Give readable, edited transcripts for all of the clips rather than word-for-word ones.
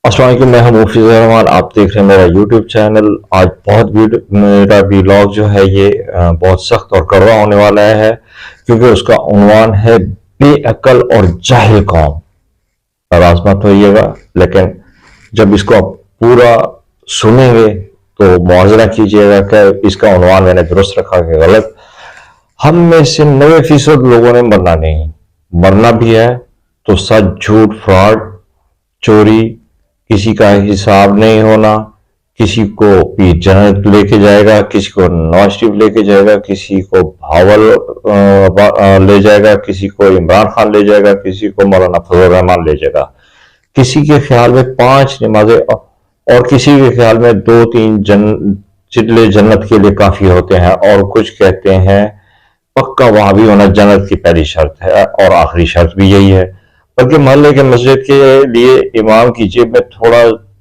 السلام علیکم، میں ہوں مفیظ الرحمان، آپ دیکھ رہے ہیں میرا یوٹیوب چینل۔ آج میرا ولاگ جو ہے یہ بہت سخت اور کڑوا ہونے والا ہے، کیونکہ اس کا عنوان ہے بے عقل اور جاہل قوم۔ ناراض مت ہوئیے گا، لیکن جب اس کو آپ پورا سنیں گے تو موازنہ کیجیے گا کہ اس کا عنوان میں نے درست رکھا کہ غلط۔ ہم میں سے 90% لوگوں نے مرنا نہیں، مرنا بھی ہے تو سچ، جھوٹ، فراڈ، چوری، کسی کا حساب نہیں ہونا، کسی کو پیر جنت لے کے جائے گا، کسی کو نواز شریف لے کے جائے گا، کسی کو بھاول لے جائے گا، کسی کو عمران خان لے جائے گا، کسی کو مولانا فضل الرحمان لے جائے گا، کسی کے خیال میں 5 نمازیں اور کسی کے خیال میں 2-3 چٹلے جنت کے لیے کافی ہوتے ہیں، اور کچھ کہتے ہیں پکا وہابی ہونا جنت کی پہلی شرط ہے اور آخری شرط بھی یہی ہے، بلکہ محلے کے مسجد کے لیے امام کی جیب میں تھوڑا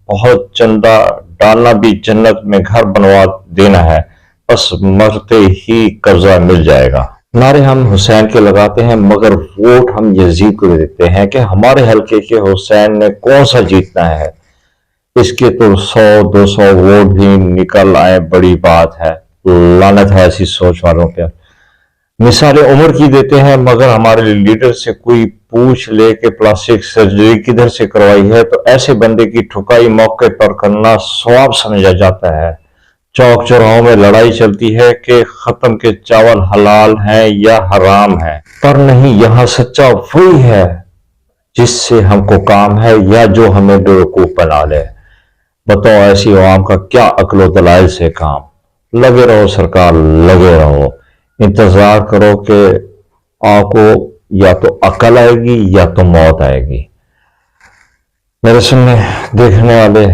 بہت چندہ ڈالنا بھی جنت میں گھر بنوا دینا ہے، بس مرتے ہی قبضہ مل جائے گا۔ نعرے ہم حسین کے لگاتے ہیں، مگر ووٹ ہم یزید کو دیتے ہیں کہ ہمارے حلقے کے حسین نے کون سا جیتنا ہے، اس کے تو 100-200 ووٹ بھی نکل آئے بڑی بات ہے۔ لعنت ہے ایسی سوچ والوں پہ۔ مثال عمر کی دیتے ہیں، مگر ہمارے لیڈر سے کوئی پوچھ لے کہ پلاسٹک سرجری کدھر سے کروائی ہے تو ایسے بندے کی ٹھکائی موقع پر کرنا ثواب سمجھا جاتا ہے۔ چوک چوراہوں میں لڑائی چلتی ہے کہ ختم کے چاول حلال ہیں یا حرام ہیں، پر نہیں، یہاں سچا وہی ہے جس سے ہم کو کام ہے یا جو ہمیں بیوقوف بنا لے۔ بتاؤ ایسی عوام کا کیا عقل و دلائل سے کام؟ لگے رہو سرکار، لگے رہو، انتظار کرو کہ آپ کو یا تو عقل آئے گی یا تو موت آئے گی۔ میرے سننے دیکھنے والے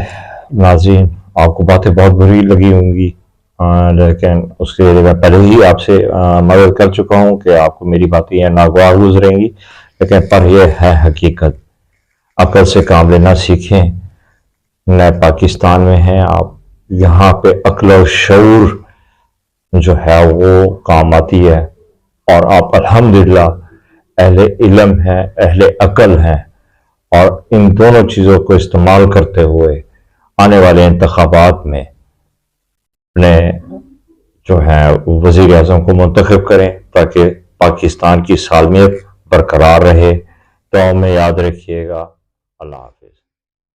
ناظرین، آپ کو باتیں بہت بری لگی ہوں گی، لیکن اس کے لیے میں پہلے ہی آپ سے مدد کر چکا ہوں کہ آپ کو میری باتیں یہ ناگوار گزریں گی، لیکن پر یہ ہے حقیقت۔ عقل سے کام لینا سیکھیں۔ نئے پاکستان میں ہیں آپ، یہاں پہ عقل و شعور جو ہے وہ کام آتی ہے، اور آپ الحمدللہ اہل علم ہیں، اہل عقل ہیں، اور ان دونوں چیزوں کو استعمال کرتے ہوئے آنے والے انتخابات میں اپنے جو ہے وزیر اعظم کو منتخب کریں تاکہ پاکستان کی سالمیت برقرار رہے۔ تو میں یاد رکھیے گا۔ اللہ حافظ۔